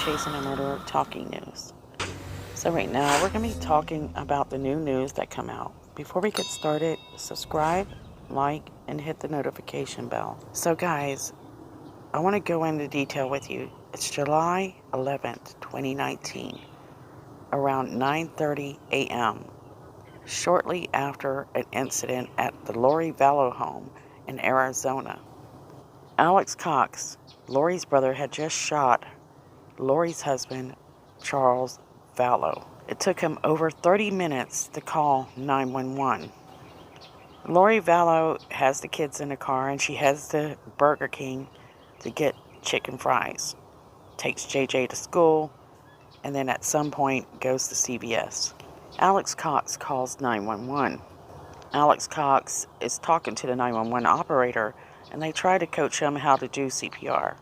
Chasing a Murderer Talking News. So right now we're going to be talking about the new news that come out. Before we get started, subscribe, like, and hit the notification bell. So guys, I want to go into detail with you. It's July 11th, 2019, around 9:30 a.m., shortly after an incident at the Lori Vallow home in Arizona. Alex Cox, Lori's brother, had just shot Lori's husband, Charles Vallow. It took him over 30 minutes to call 911. Lori Vallow has the kids in the car and she heads to Burger King to get chicken fries. Takes JJ to school and then at some point goes to CVS. Alex Cox calls 911. Alex Cox is talking to the 911 operator and they try to coach him how to do CPR.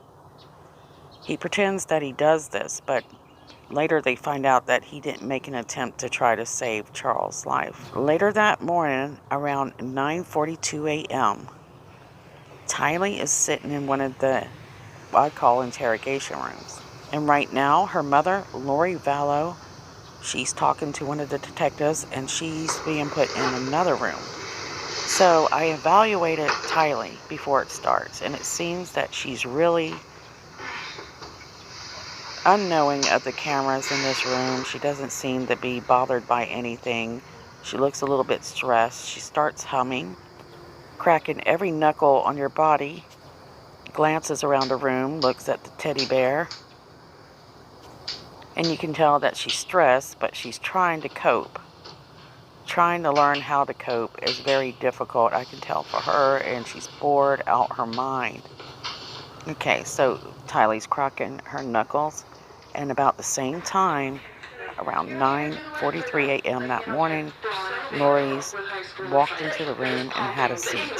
He pretends that he does this, but later they find out that he didn't make an attempt to try to save Charles' life. Later that morning, around 9:42 a.m., Tylee is sitting in one of the, what I call interrogation rooms. And right now, her mother, Lori Vallow, she's talking to one of the detectives and she's being put in another room. So I evaluated Tylee before it starts, and it seems that she's really unknowing of the cameras in this room. She doesn't seem to be bothered by anything. She looks a little bit stressed. She starts humming, cracking every knuckle on your body, glances around the room, looks at the teddy bear, and you can tell that she's stressed, but she's trying to cope. Trying to learn how to cope is very difficult, I can tell, for her, and she's bored out her mind. Okay, so Tylee's cracking her knuckles, and about the same time, around 9:43 a.m. that morning, Lori's walked into the room and had a seat.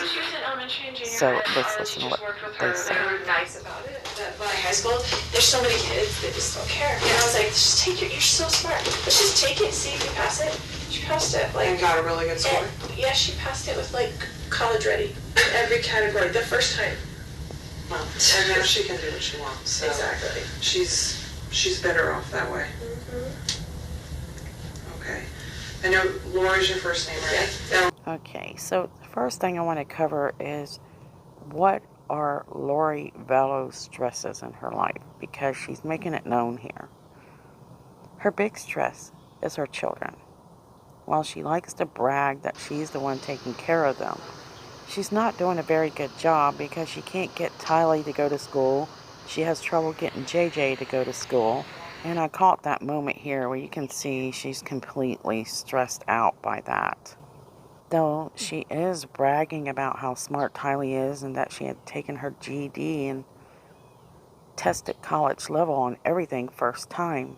So let's listen to what they say. Nice about it. By high school, there's so many kids that just don't care. And I was like, just take it. You're so smart. Let's just take it. See if you pass it. She passed it. And got a really good score. Yeah, she passed it with like college ready in every category the first time. Well, and now she can do what she wants. So exactly. She's better off that way. Mm-hmm. Okay. I know Lori's your first name, right? Yeah. Okay, so the first thing I want to cover is what are Lori Vallow's stresses in her life, because she's making it known here. Her big stress is her children. While she likes to brag that she's the one taking care of them, she's not doing a very good job because she can't get Tylee to go to school. She has trouble getting JJ to go to school. And I caught that moment here where you can see she's completely stressed out by that. Though she is bragging about how smart Tylee is and that she had taken her GED and tested college level on everything first time.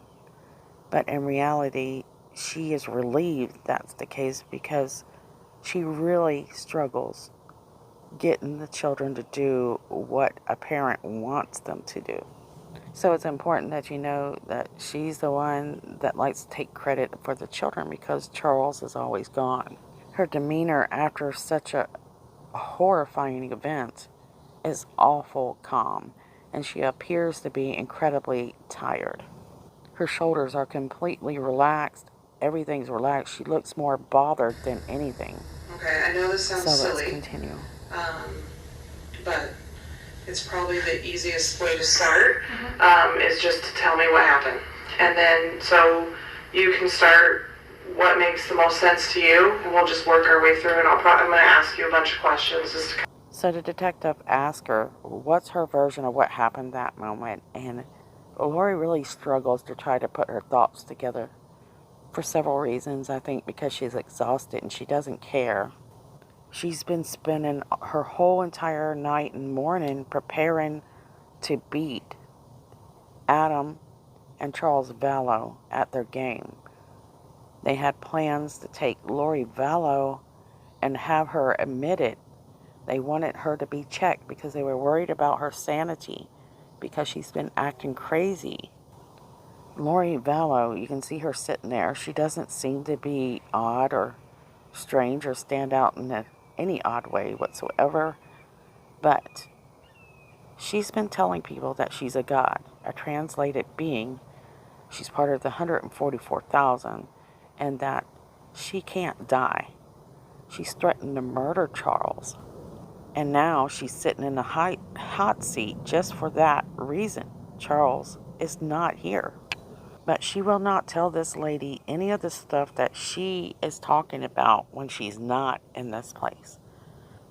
But in reality, she is relieved that's the case because she really struggles getting the children to do what a parent wants them to do. So it's important that you know that she's the one that likes to take credit for the children because Charles is always gone. Her demeanor after such a horrifying event is awful calm, and she appears to be incredibly tired. Her shoulders are completely relaxed. Everything's relaxed. She looks more bothered than anything. Okay, I know this sounds So silly. let's continue. But it's probably the easiest way to start is just to tell me what happened. And then so you can start what makes the most sense to you, and we'll just work our way through, and I'm going to ask you a bunch of questions. So the detective asked her what's her version of what happened that moment, and Lori really struggles to try to put her thoughts together for several reasons. I think because she's exhausted and she doesn't care. She's been spending her whole entire night and morning preparing to beat Adam and Charles Vallow at their game. They had plans to take Lori Vallow and have her admitted. They wanted her to be checked because they were worried about her sanity because she's been acting crazy. Lori Vallow, you can see her sitting there. She doesn't seem to be odd or strange or stand out in any odd way whatsoever. But She's been telling people that she's a god, a translated being. She's part of the 144,000, and that she can't die. She's threatened to murder Charles. And now she's sitting in the hot seat just for that reason. Charles is not here. But she will not tell this lady any of the stuff that she is talking about when she's not in this place.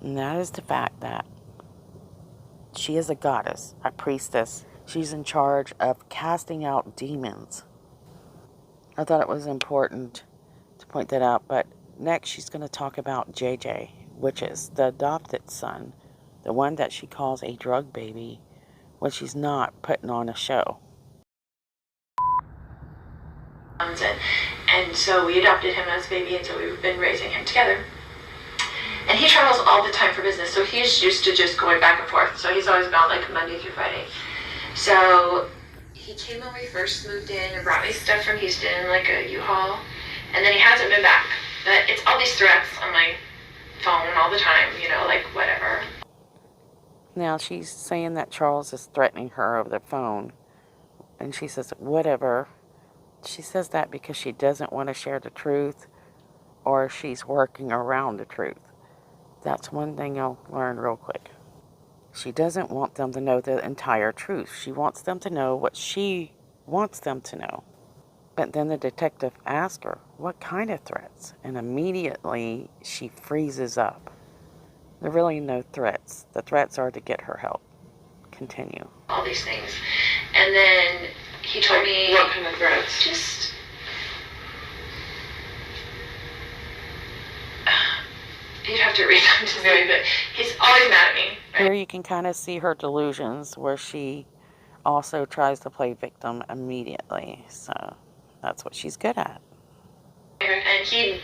And that is the fact that she is a goddess, a priestess. She's in charge of casting out demons. I thought it was important to point that out. But next she's going to talk about JJ, which is the adopted son, the one that she calls a drug baby when she's not putting on a show. And so we adopted him as a baby, and so we've been raising him together. And he travels all the time for business, so he's used to just going back and forth. So he's always gone like Monday through Friday. So he came when we first moved in and brought me stuff from Houston, like a U-Haul. And then he hasn't been back. But it's all these threats on my phone all the time, you know, like whatever. Now she's saying that Charles is threatening her over the phone. And she says, whatever. She says that because she doesn't want to share the truth, or she's working around the truth. That's one thing you'll learn real quick. She doesn't want them to know the entire truth. She wants them to know what she wants them to know. But then the detective asked her, what kind of threats? And immediately she freezes up. There are really no threats. The threats are to get her help. Continue. All these things. And then he told me... What kind of threats? Just... You'd have to read them to me, but he's always mad at me. Right? Here you can kind of see her delusions, where she also tries to play victim immediately. So that's what she's good at. And he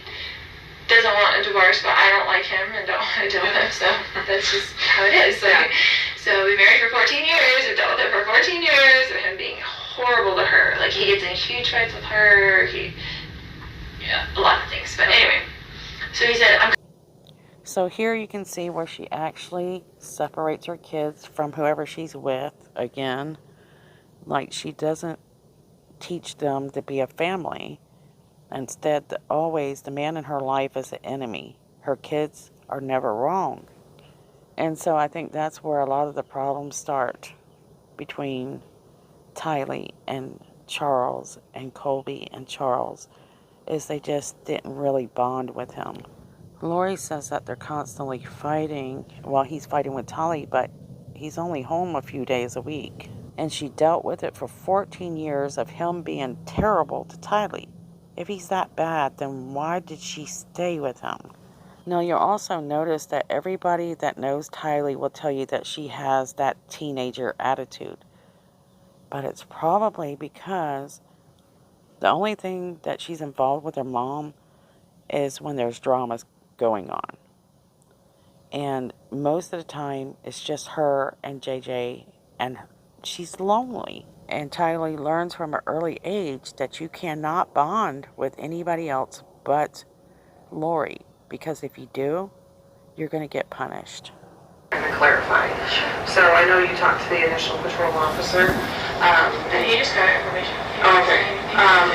doesn't want a divorce, but I don't like him and don't want to deal with him, so that's just how it is. So we married for 14 years, we've dealt with it for 14 years, of him being horrible to her. Like, he gets in huge fights with her, a lot of things. But anyway, so he said, So here you can see where she actually separates her kids from whoever she's with again. Like, she doesn't teach them to be a family. Instead, always the man in her life is the enemy. Her kids are never wrong. And so I think that's where a lot of the problems start between Tylee and Charles, and Colby and Charles, is they just didn't really bond with him. Lori says that they're constantly fighting while he's fighting with Tylee, but he's only home a few days a week. And she dealt with it for 14 years of him being terrible to Tylee. If he's that bad, then why did she stay with him? Now, you'll also notice that everybody that knows Tylee will tell you that she has that teenager attitude. But it's probably because the only thing that she's involved with her mom is when there's dramas going on. And most of the time, it's just her and JJ, and she's lonely. And Tylee learns from an early age that you cannot bond with anybody else but Lori, because if you do, you're going to get punished. To clarify. So I know you talked to the initial patrol officer. and he just got information. Okay.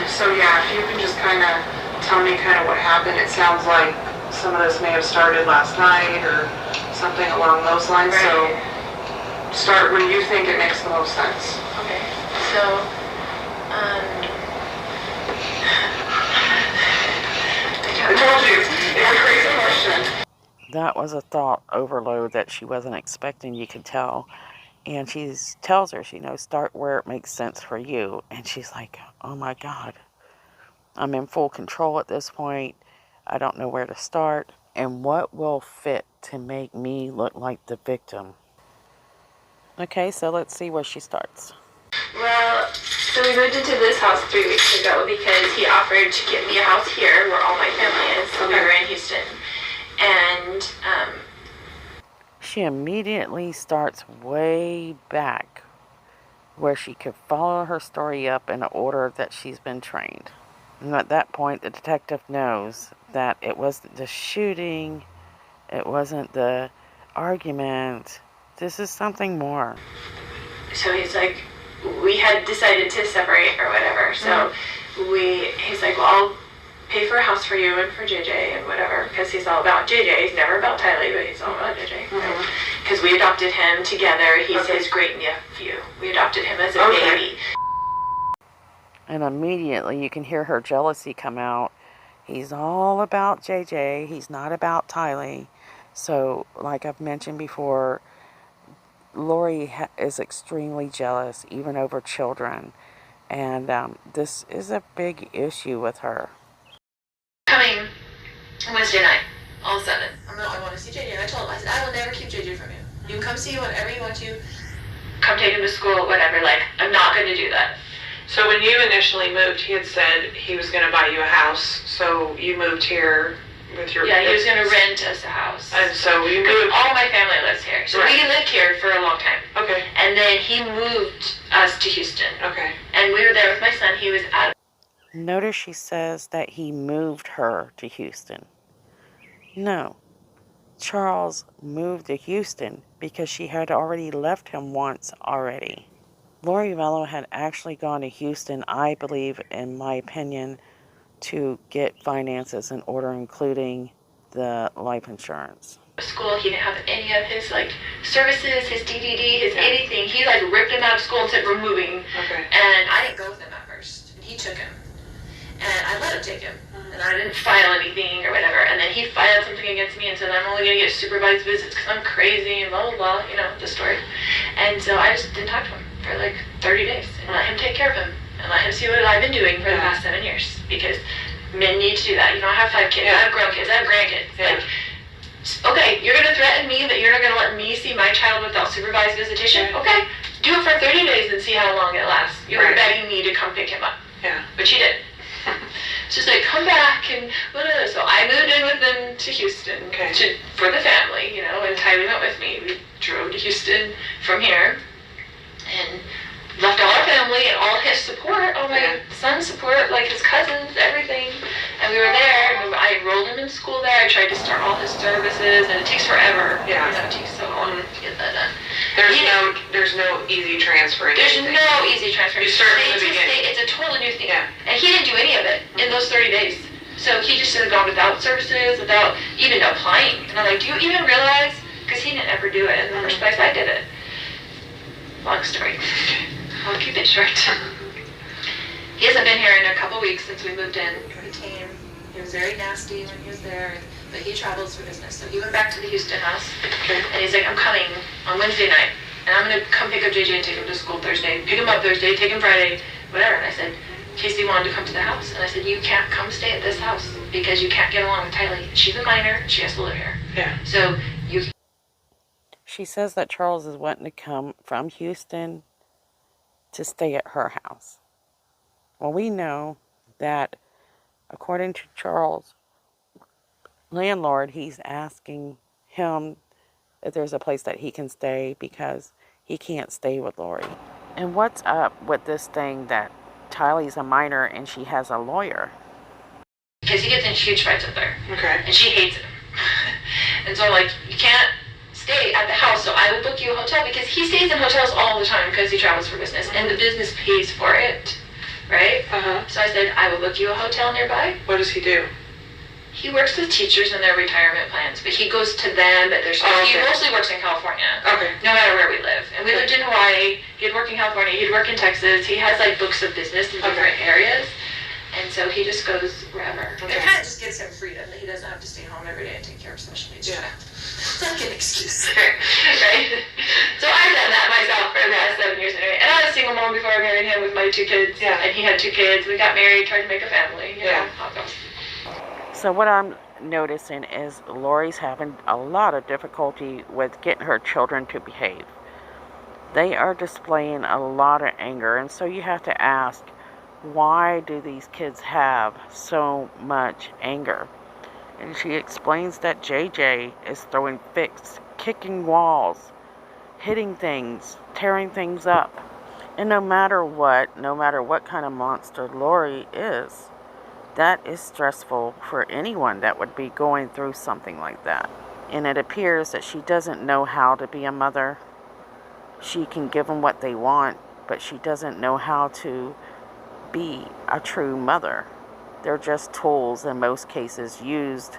So yeah, if you can just kind of tell me kind of what happened. It sounds like some of this may have started last night or something along those lines. Right. So start when you think it makes the most sense. Okay. So, I told you, it was a crazy question. That was a thought overload that she wasn't expecting, you could tell. And she tells her, start where it makes sense for you. And she's like, oh my God, I'm in full control at this point. I don't know where to start. And what will fit to make me look like the victim? Okay, so let's see where she starts. well, so we moved into this house 3 weeks ago because he offered to give me a house here where all my family is. So we were in Houston. And, She immediately starts way back where she could follow her story up in an order that she's been trained. And at that point, the detective knows that it wasn't the shooting, it wasn't the argument, This is something more. So he's like, we had decided to separate or whatever. So he's like, well, I'll pay for a house for you and for JJ and whatever, because he's all about JJ. He's never about Tylee, but he's all about JJ. Because we adopted him together. He's his great nephew. We adopted him as a baby. And immediately you can hear her jealousy come out. He's all about JJ. He's not about Tylee. So, like I've mentioned before, Lori is extremely jealous, even over children. And this is a big issue with her. Coming Wednesday night, all of a sudden, I want to see JJ. And I told him, I said, I will never keep JJ from you. You can come see you whenever you want to. Come take him to school, whatever. Like, I'm not going to do that. So when you initially moved, he had said he was going to buy you a house. So you moved here with your he was going to rent us a house. And so you moved. All my family lives here. So we lived here for a long time. Okay. And then he moved us to Houston. Okay. And we were there with my son. He was out. Notice she says that he moved her to Houston. No. Charles moved to Houston because she had already left him once already. Lori Vallow had actually gone to Houston, I believe, in my opinion, to get finances in order, including the life insurance. School, he didn't have any of his services, his DDD, his anything. He ripped him out of school and said we're moving. Okay. And I didn't go with him at first. And he took him. And I let him take him. And I didn't file anything or whatever. And then he filed something against me and said I'm only going to get supervised visits because I'm crazy and blah, blah, blah, the story. And so I just didn't talk to him for 30 days and let him take care of him and let him see what I've been doing for the past 7 years, because men need to do that. I have 5 kids, I have grown kids, I have grandkids. Okay, you're going to threaten me that you're not going to let me see my child without supervised visitation? Okay, do it for 30 days and see how long it lasts. You're begging me to come pick him up. Yeah. But she did. She's like, come back and whatever. So I moved in with them to Houston for the family, and Tylee went with me. We drove to Houston from here and left all our family and all his support, all my son's support, his cousins, everything. And we were there, and I enrolled him in school there. I tried to start all his services, and it takes forever. Yeah. It takes so long to get that done. There's no easy transferring. There's no easy transfer. You start from the beginning. It's a total new thing. Yeah. And he didn't do any of it in those 30 days. So he just had gone without services, without even applying. And I'm like, do you even realize? Because he didn't ever do it in the first place. I did it. Long story. I'll keep it short. He hasn't been here in a couple weeks since we moved in. He came. He was very nasty when he was there, but he travels for business. So he went back to the Houston house, and he's like, I'm coming on Wednesday night, and I'm going to come pick up JJ and take him to school Thursday, pick him up Thursday, take him Friday, whatever. And I said, Casey wanted to come to the house, and I said, you can't come stay at this house because you can't get along with Tylee. She's a minor. She has to live here. Yeah. So you. She says that Charles is wanting to come from Houston to stay at her house. Well, we know that according to Charles' landlord, he's asking him if there's a place that he can stay because he can't stay with Lori. And what's up with this thing that Tylee's a minor and she has a lawyer? Because he gets in huge fights with her. Okay. And she hates him. And so I'm like, you can't stay at the house, so I will book you a hotel, because he stays in hotels all the time because he travels for business, and the business pays for it, right? So I said, I will book you a hotel nearby. What does he do? He works with teachers and their retirement plans, but he goes to them at their school. He mostly works in California, no matter where we live. And we lived in Hawaii, he'd work in California, he'd work in Texas. He has books of business in different areas. And so he just goes wherever. It kind of just gives him freedom that he doesn't have to stay home every day and take care of special needs. Yeah. It's like an excuse there, right? So I've done that myself for the past 7 years anyway. And I was a single mom before I married him with my 2 kids. Yeah. And he had 2 kids. We got married, tried to make a family. You know, how it goes. So what I'm noticing is Lori's having a lot of difficulty with getting her children to behave. They are displaying a lot of anger, and so you have to ask, why do these kids have so much anger? And she explains that JJ is throwing fits, kicking walls, hitting things, tearing things up. And no matter what kind of monster Lori is, that is stressful for anyone that would be going through something like that. And it appears that she doesn't know how to be a mother. She can give them what they want, but she doesn't know how to be a true mother. They're just tools in most cases used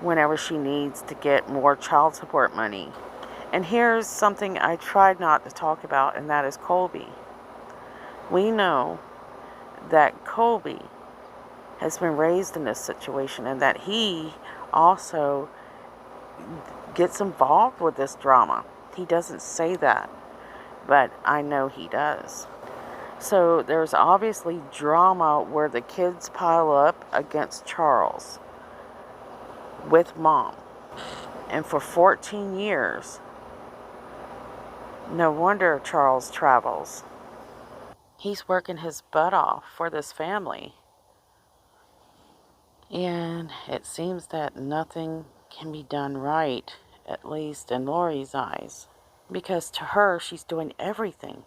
whenever she needs to get more child support money. And here's something I tried not to talk about, and that is Colby. We know that Colby has been raised in this situation and that he also gets involved with this drama. He doesn't say that, but I know he does. So there's obviously drama where the kids pile up against Charles with mom. And for 14 years, no wonder Charles travels. He's working his butt off for this family. And it seems that nothing can be done right, at least in Lori's eyes. Because to her, she's doing everything.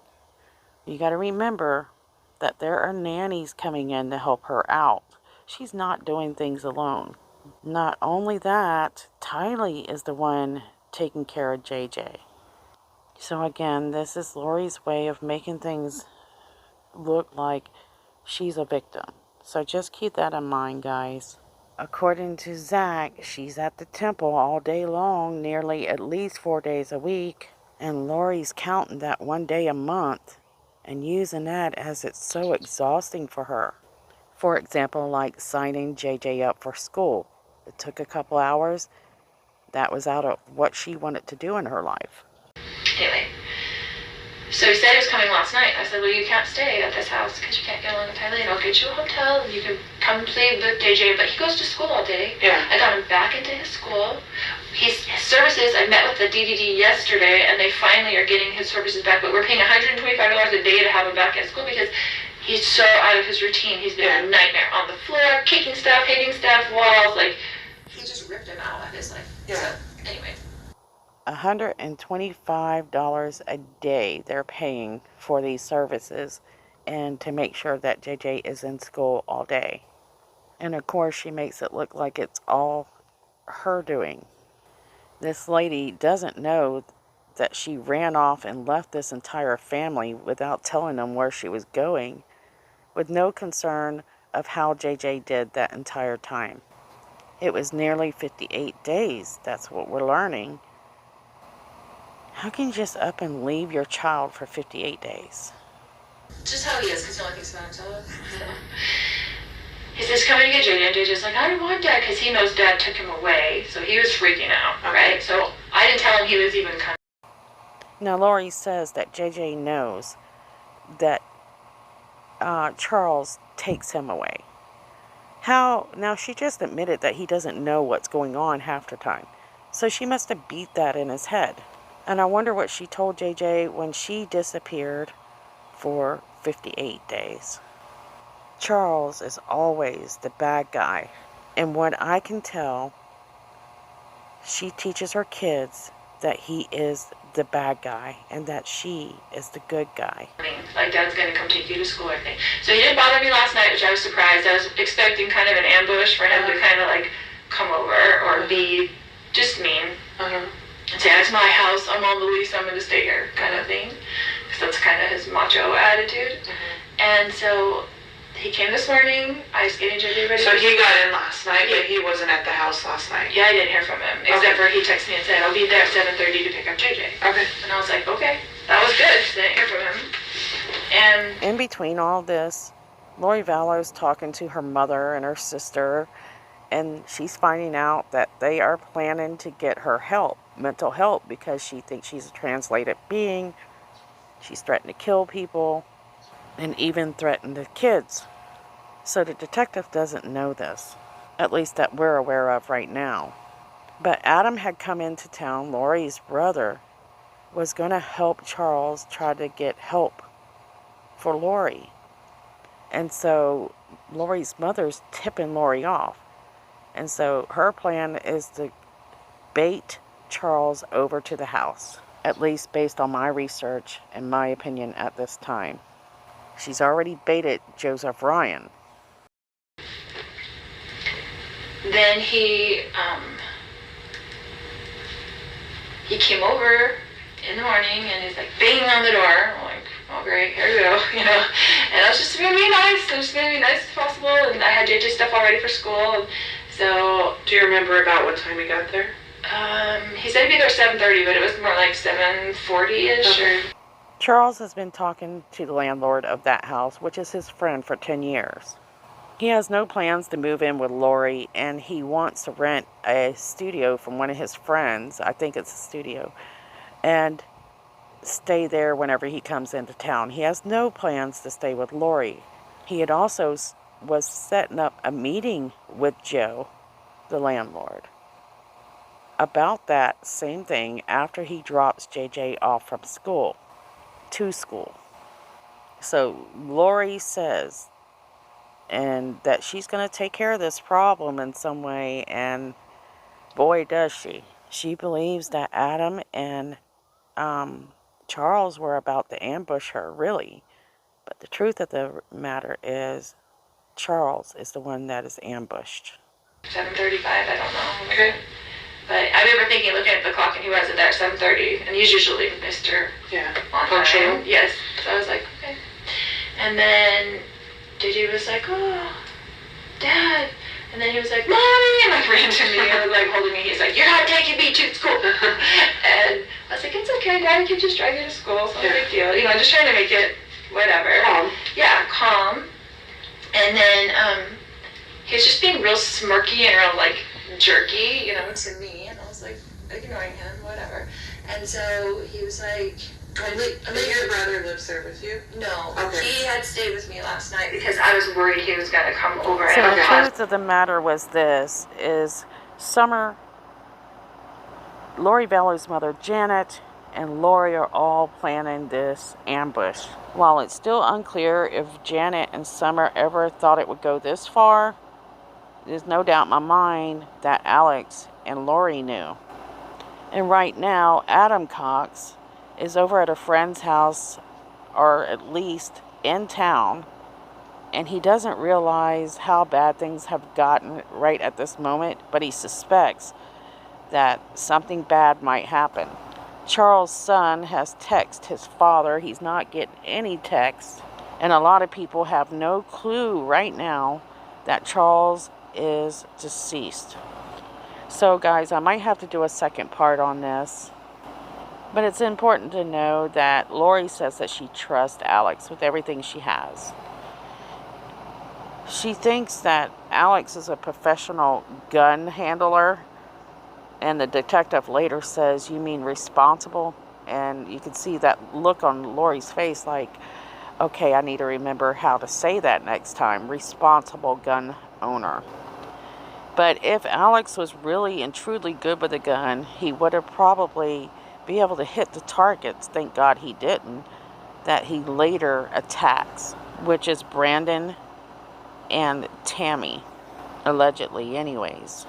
You got to remember that there are nannies coming in to help her out. She's not doing things alone. Not only that, Tylee is the one taking care of JJ. So again, this is Lori's way of making things look like she's a victim. So just keep that in mind, guys. According to Zach, she's at the temple all day long, nearly at least 4 days a week. And Lori's counting that 1 day a month and using that as it's so exhausting for her. For example, like signing JJ up for school. It took a couple hours. That was out of what she wanted to do in her life. Anyway, so he said he was coming last night. I said, well, you can't stay at this house because you can't get along with Tylee. I'll get you a hotel and you can come play with JJ. But he goes to school all day. Yeah. I got him back into his school. His services, I met with the DDD yesterday, and they finally are getting his services back. But we're paying $125 a day to have him back at school because he's so out of his routine. He's been a nightmare on the floor, kicking stuff, hitting stuff, walls. Like, he just ripped him out of his life. Yeah. So, anyway. $125 a day they're paying for these services and to make sure that JJ is in school all day. And of course she makes it look like it's all her doing. This lady doesn't know that she ran off and left this entire family without telling them where she was going, with no concern of how JJ did that entire time. It was nearly 58 days, that's what we're learning. How can you just up and leave your child for 58 days? Just how he is, because he only thinks about himself. So. He says, coming to get JJ, and JJ's like, I don't want Dad, because he knows Dad took him away, so he was freaking out, right? So I didn't tell him he was even coming. Now, Lori says that JJ knows that Charles takes him away. How? Now, she just admitted that he doesn't know what's going on half the time. So she must have beat that in his head. And I wonder what she told JJ when she disappeared for 58 days. Charles is always the bad guy. And what I can tell, she teaches her kids that he is the bad guy and that she is the good guy. Like, Dad's going to come take you to school, I think. So he didn't bother me last night, which I was surprised. I was expecting kind of an ambush for him to kind of like come over or be just mean. And say, it's my house, I'm on the lease, I'm going to stay here, kind of thing. Because that's kind of his macho attitude. And so he came this morning, I was getting JJ ready. So he got in last night, but he wasn't at the house last night? Yeah, I didn't hear from him. Except for he texted me and said, I'll be there at 7:30 to pick up JJ. Okay. And I was like, okay, that was good. Didn't hear from him. And in between all this, Lori Vallow's talking to her mother and her sister, and she's finding out that they are planning to get her help, mental help, because she thinks she's a translated being. She's threatened to kill people and even threatened the kids. So the detective doesn't know this, at least that we're aware of right now. But Adam had come into town. Lori's brother was going to help Charles try to get help for Lori. And so Lori's mother's tipping Lori off. And so her plan is to bait Charles over to the house, at least based on my research and my opinion at this time. She's already baited Joseph Ryan. then he he came over in the morning and he's like banging on the door. I'm like, oh great, here we go, you know. And I was just gonna be nice. I was just gonna be nice as possible. And I had JJ stuff all ready for school. And so. Do you remember about what time he got there? He said he'd be there 7:30, but it was more like 7:40ish. Okay. Charles has been talking to the landlord of that house, which is his friend for 10 years. He has no plans to move in with Lori, and he wants to rent a studio from one of his friends. I think it's a studio. And stay there whenever he comes into town. He has no plans to stay with Lori. He had also was setting up a meeting with Joe, the landlord, about that same thing after he drops JJ off from school, to school. So Lori says and that she's going to take care of this problem in some way, and boy does she. She believes that Adam and Charles were about to ambush her, really. But the truth of the matter is Charles is the one that is ambushed. 7:35, I don't know. Okay. But I remember thinking, looking at the clock, and he wasn't there at 7:30, and he's usually Mr. On time. Yes. So I was like, okay. And then JJ was like, oh, Dad. And then he was like, Mommy, and like ran to me and was like holding me. He's like, you're not taking me to school. And I was like, it's okay, Dad, I can just drive you to school, it's not a big deal. You know, just trying to make it whatever. Calm. Yeah, calm. And then he was just being real smirky and real like jerky, you know, to me. And I was like ignoring him, whatever. And so he was like, And your brother lives there with you? no, Okay. he had stayed with me last night because I was worried he was going to come over So and the cause. truth of the matter was this, is Lori Vallow's mother, Janet, and Lori are all planning this ambush. While it's still unclear if Janet and Summer ever thought it would go this far, there's no doubt in my mind that Alex and Lori knew. And right now, Adam Cox is over at a friend's house, or at least in town, and he doesn't realize how bad things have gotten right at this moment, but he suspects that something bad might happen. Charles' son has texted his father. He's not getting any texts, and a lot of people have no clue right now that Charles is deceased. So guys, I might have to do a second part on this. But it's important to know that Lori says that she trusts Alex with everything she has. She thinks that Alex is a professional gun handler, and the detective later says, you mean responsible? And you can see that look on Lori's face like, okay, I need to remember how to say that next time. Responsible gun owner. But if Alex was really and truly good with a gun, he would have probably be able to hit the targets, thank God he didn't, that he later attacks, which is Brandon and Tammy, allegedly anyways.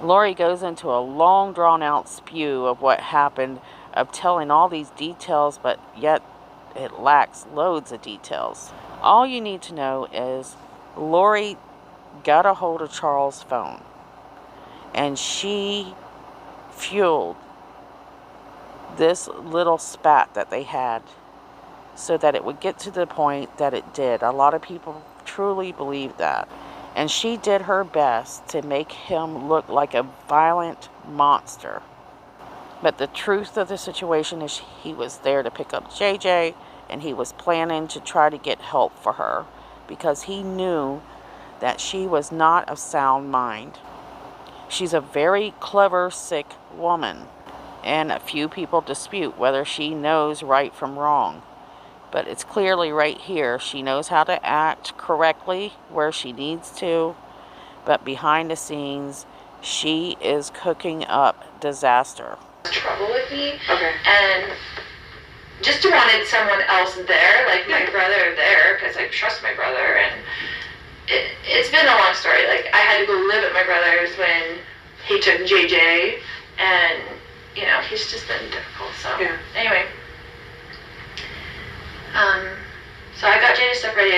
Lori goes into a long drawn out spew of what happened, of telling all these details, but yet it lacks loads of details. All you need to know is Lori got a hold of Charles' phone, and she fueled this little spat that they had so that it would get to the point that it did. A lot of people truly believe that. And she did her best to make him look like a violent monster. But the truth of the situation is he was there to pick up JJ, and he was planning to try to get help for her because he knew that she was not of sound mind. She's a very clever, sick woman. And a few people dispute whether she knows right from wrong. But it's clearly right here. She knows how to act correctly where she needs to. But behind the scenes, she is cooking up disaster. Trouble with me. Okay. And just wanted someone else there, like my brother there, because I trust my brother. And it's been a long story. Like, I had to go live at my brother's when he took JJ, and you know, he's just been difficult. So anyway, so I got JJ's stuff ready.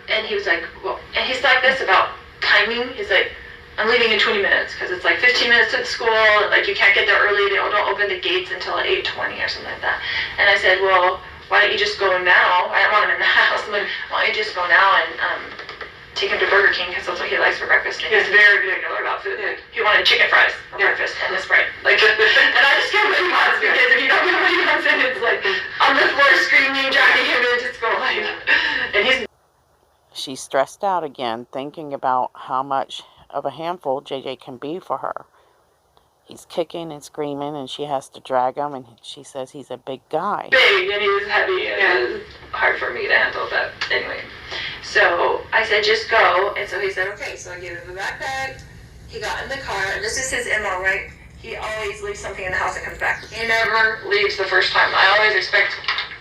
And he was like, well, and he's like this about timing. He's like, I'm leaving in 20 minutes because it's like 15 minutes to the school. Like you can't get there early. They don't open the gates until 8:20 or something like that. And I said, well, why don't you just go now? I don't want him in the house. I'm like, why don't you just go now and take him to Burger King because that's what he likes for breakfast. And he's very particular about food. Yeah. He wanted chicken fries for breakfast and a Sprite. Like, and I just gave him what he wants because if you don't give him what he wants, then it's like on the floor screaming, dragging him into school. Like, and he's. She's stressed out again, thinking about how much of a handful JJ can be for her. He's kicking and screaming, and she has to drag him, and she says he's a big guy. Big, and he's heavy, and it's hard for me to handle, but anyway. So I said, just go, and so he said, okay. So I gave him the backpack. He got in the car, and this is his MO, right? He always leaves something in the house and comes back. He never leaves the first time. I always expect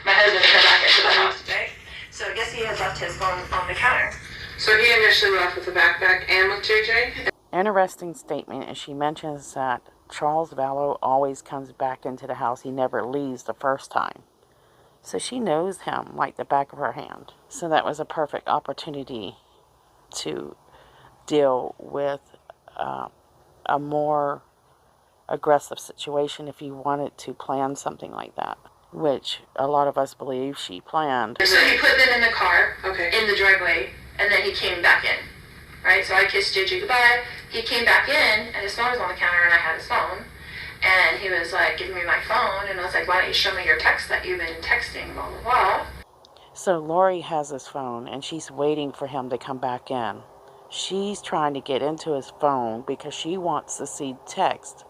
my husband to come back into the house, right? So I guess he had left his phone on the counter. So he initially left with the backpack and with JJ? Interesting statement, and she mentions that Charles Vallow always comes back into the house. He never leaves the first time. So she knows him like the back of her hand. So that was a perfect opportunity to deal with a more aggressive situation if you wanted to plan something like that, which a lot of us believe she planned. So he put them in the car, in the driveway, and then he came back in, right? So I kissed JJ goodbye. He came back in, and his phone was on the counter, and I had his phone. And he was like, giving me my phone, and I was like, why don't you show me your text that you've been texting, blah, blah, blah. So Lori has his phone, and she's waiting for him to come back in. She's trying to get into his phone because she wants to see text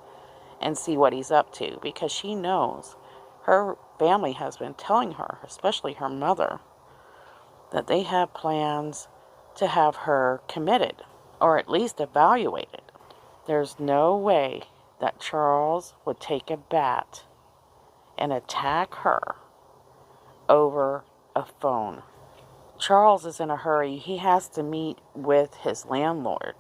and see what he's up to, because she knows her family has been telling her, especially her mother, that they have plans to have her committed, or at least evaluated. There's no way that Charles would take a bat and attack her over a phone. Charles is in a hurry. He has to meet with his landlord.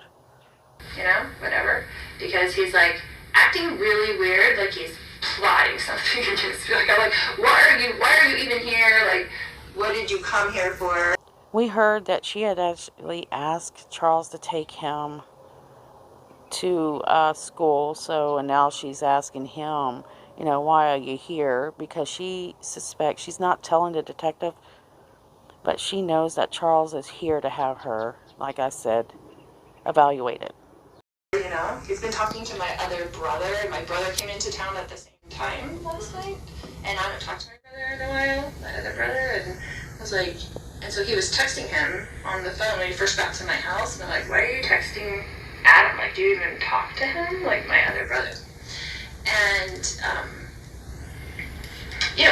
You know, whatever. Because he's like acting really weird, like he's plotting something against me. Like, I'm like, why are you even here? Like, what did you come here for? We heard that she had actually asked Charles to take him to school, and now she's asking him, why are you here? Because she suspects, she's not telling the detective, but she knows that Charles is here to have her, like I said, evaluated. He's been talking to my other brother, and my brother came into town at the same time last night, and I haven't talked to my brother in a while, my other brother, and I was like, and so he was texting him on the phone when he first got to my house, and I'm like, why are you texting Adam? Like, do you even talk to him? Like, my other brother. And,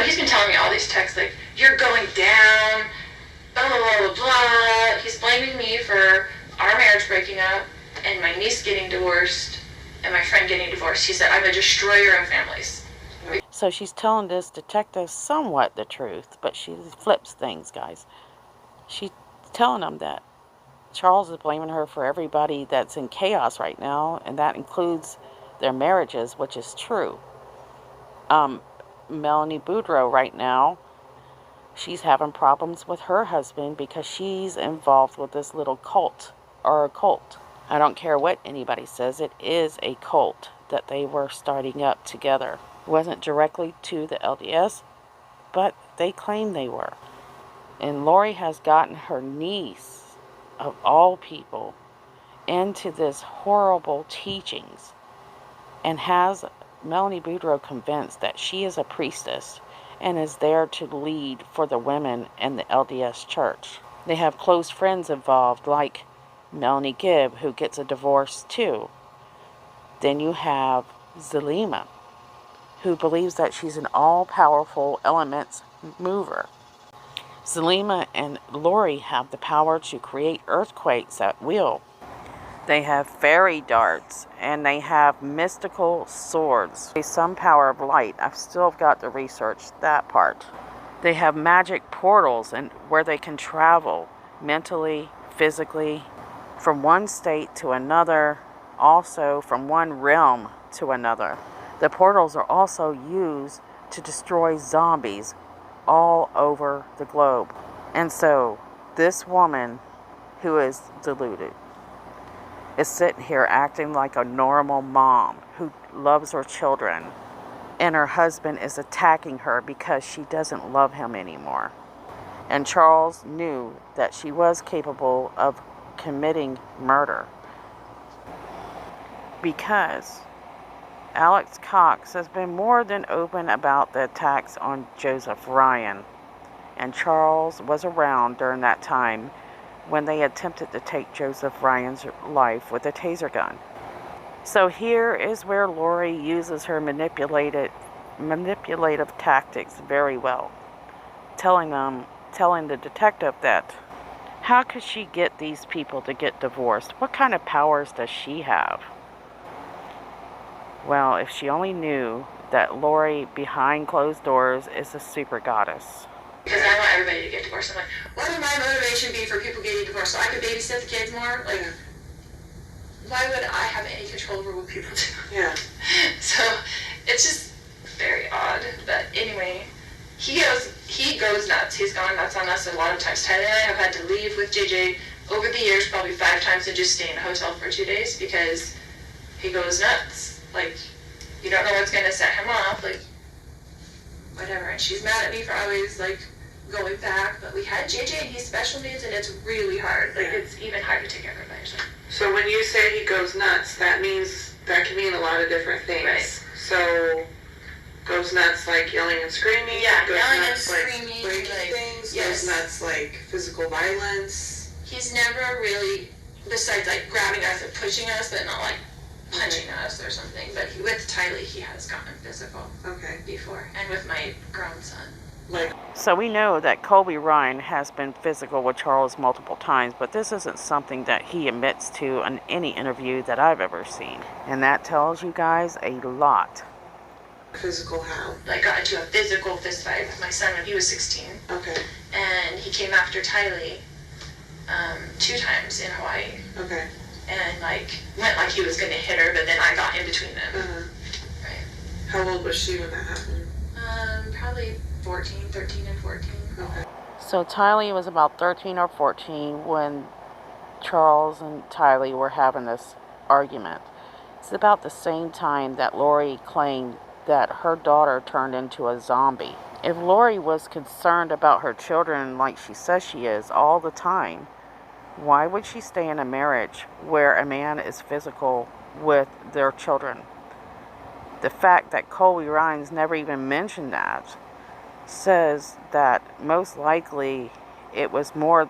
he's been telling me all these texts, like, you're going down, blah, blah, blah, blah, blah. He's blaming me for our marriage breaking up, and my niece getting divorced, and my friend getting divorced. He said, I'm a destroyer of families. So she's telling this detective somewhat the truth, but she flips things, guys. She's telling him that Charles is blaming her for everybody that's in chaos right now, and that includes their marriages, which is true. Melanie Boudreaux right now, she's having problems with her husband because she's involved with this little cult, or a cult. I don't care what anybody says, it is a cult that they were starting up together. It wasn't directly to the LDS, but they claim they were. And Lori has gotten her niece, of all people, into this horrible teachings, and has Melanie Boudreaux convinced that she is a priestess and is there to lead for the women in the LDS church. They have close friends involved, like Melanie Gibb, who gets a divorce too. Then you have Zelima, who believes that she's an all-powerful elements mover. Zelima and Lori have the power to create earthquakes at will. They have fairy darts, and they have mystical swords. Some power of light. I've still got to research that part. They have magic portals and where they can travel mentally, physically, from one state to another, also from one realm to another. The portals are also used to destroy zombies all over the globe. And so, this woman who is deluded is sitting here acting like a normal mom who loves her children, and her husband is attacking her because she doesn't love him anymore. And Charles knew that she was capable of committing murder because Alex Cox has been more than open about the attacks on Joseph Ryan, and Charles was around during that time when they attempted to take Joseph Ryan's life with a taser gun. So here is where Lori uses her manipulative tactics very well, telling the detective that how could she get these people to get divorced? What kind of powers does she have? Well, if she only knew that Lori behind closed doors is a super goddess. Because I want everybody to get divorced. I'm like, what would my motivation be for people getting divorced? So I could babysit the kids more? Like, why would I have any control over what people do? Yeah. So it's just very odd. But anyway, he goes nuts. He's gone nuts on us a lot of times. Tyler and I have had to leave with JJ over the years, probably 5 times, and just stay in a hotel for 2 days because he goes nuts. Like, you don't know what's going to set him off. Like, whatever. And she's mad at me for always, like, going back. But we had JJ and he's special needs, and it's really hard. Like, it's even hard to take care of it by yourself. So when you say he goes nuts, that can mean a lot of different things. Right. So goes nuts like yelling and screaming. Yeah, goes yelling nuts and like screaming, breaking like, things. yes. Goes nuts like physical violence. He's never really, besides, like, grabbing us and pushing us, but not, like, punching us or something. But with Tylee, he has gotten physical. Okay. Before. And with my grown son. Like. So we know that Colby Ryan has been physical with Charles multiple times, but this isn't something that he admits to in any interview that I've ever seen. And that tells you guys a lot. Physical how? Like, got into a physical fist fight with my son when he was 16. Okay. And he came after Tylee 2 times in Hawaii. Okay. And, like, went like he was going to hit her, but then I got in between them. Uh-huh. Right. How old was she when that happened? Probably 13 and 14. Okay. So Tylee was about 13 or 14 when Charles and Tylee were having this argument. It's about the same time that Lori claimed that her daughter turned into a zombie. If Lori was concerned about her children like she says she is all the time, why would she stay in a marriage where a man is physical with their children? The fact that Colby Ryan's never even mentioned that says that most likely it was more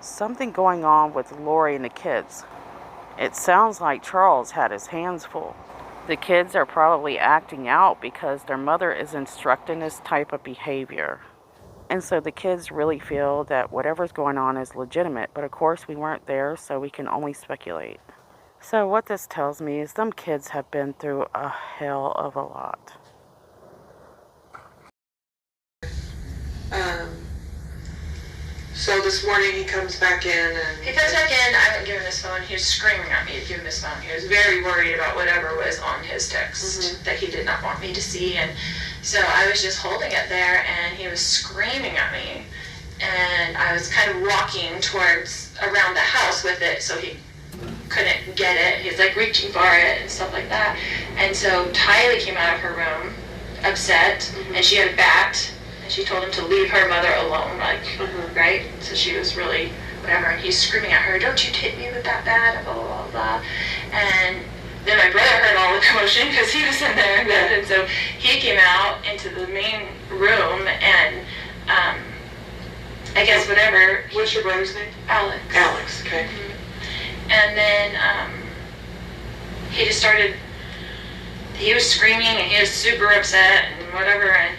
something going on with Lori and the kids. It sounds like Charles had his hands full. The kids are probably acting out because their mother is instructing this type of behavior. And so the kids really feel that whatever's going on is legitimate. But of course we weren't there, so we can only speculate. So what this tells me is some kids have been through a hell of a lot. So this morning he comes back in and... He comes back in, I haven't given his phone. He was screaming at me to give him his phone. He was very worried about whatever was on his text that he did not want me to see. And so I was just holding it there, and he was screaming at me. And I was kind of walking towards around the house with it, so he couldn't get it. He was like reaching for it and stuff like that. And so Tylee came out of her room upset, and she had a bat. She told him to leave her mother alone, like, right? So she was really, whatever, and he's screaming at her, don't you hit me with that bat, blah, blah, blah, blah. And then my brother heard all the commotion because he was in there in bed, and so he came out into the main room, and I guess whatever. What's your brother's name? Alex. Alex, okay. And then he just started, he was screaming, and he was super upset, and whatever, and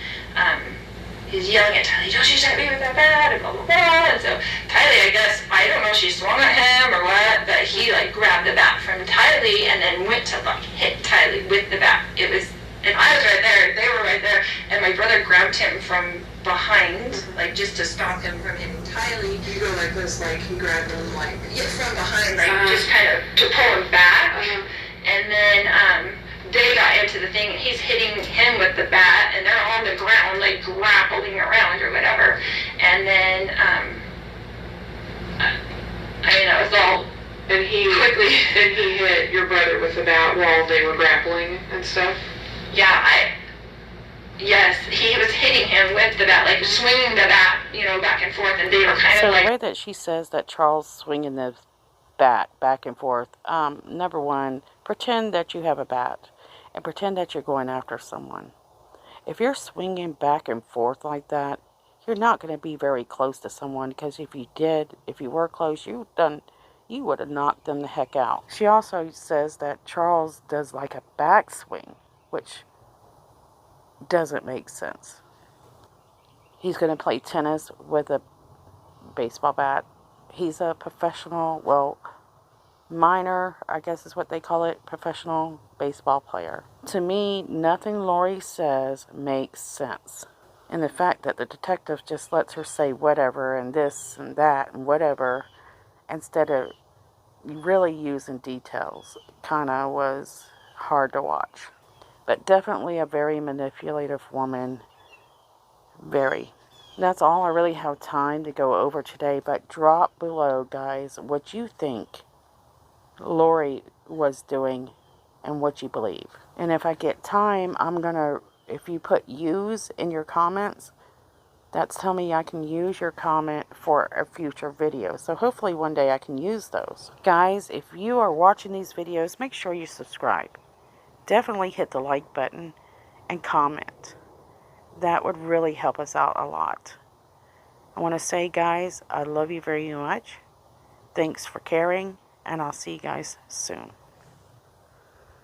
he's yelling at Tylee, don't you hit me with that bat, and blah, blah, blah. And so Tylee, I guess, I don't know if she swung at him or what, but he, like, grabbed the bat from Tylee and then went to, like, hit Tylee with the bat. It was, and I was right there, they were right there, and my brother grabbed him from behind, like, just to stop him from hitting Tylee. You go like this, like he grabbed him, like... Yeah, from behind, like, just kind of to pull him back. And then, they got into the thing, and he's hitting him with the bat, and they're on the ground, like, grappling around or whatever. And then, I mean, it was all And he quickly. and he hit your brother with the bat while they were grappling and stuff. Yes, he was hitting him with the bat, like swinging the bat, back and forth, and they were kind So of like. the way that she says that Charles swinging the bat back and forth, number one, pretend that you have a bat and pretend that you're going after someone. If you're swinging back and forth like that, you're not going to be very close to someone, because if you were close, you would have knocked them the heck out. She also says that Charles does like a backswing, which doesn't make sense. He's going to play tennis with a baseball bat. He's a professional, minor, I guess is what they call it, professional baseball player. To me, nothing Lori says makes sense. And the fact that the detective just lets her say whatever and this and that and whatever, instead of really using details, kind of was hard to watch. But definitely a very manipulative woman. Very. That's all I really have time to go over today, but drop below, guys, what you think Lori was doing and what you believe. And if I get time, if you put use in your comments, that's telling me I can use your comment for a future video. So hopefully one day I can use those. Guys, if you are watching these videos, make sure you subscribe. Definitely hit the like button and comment. That would really help us out a lot. I want to say, guys, I love you very much. Thanks for caring, and I'll see you guys soon.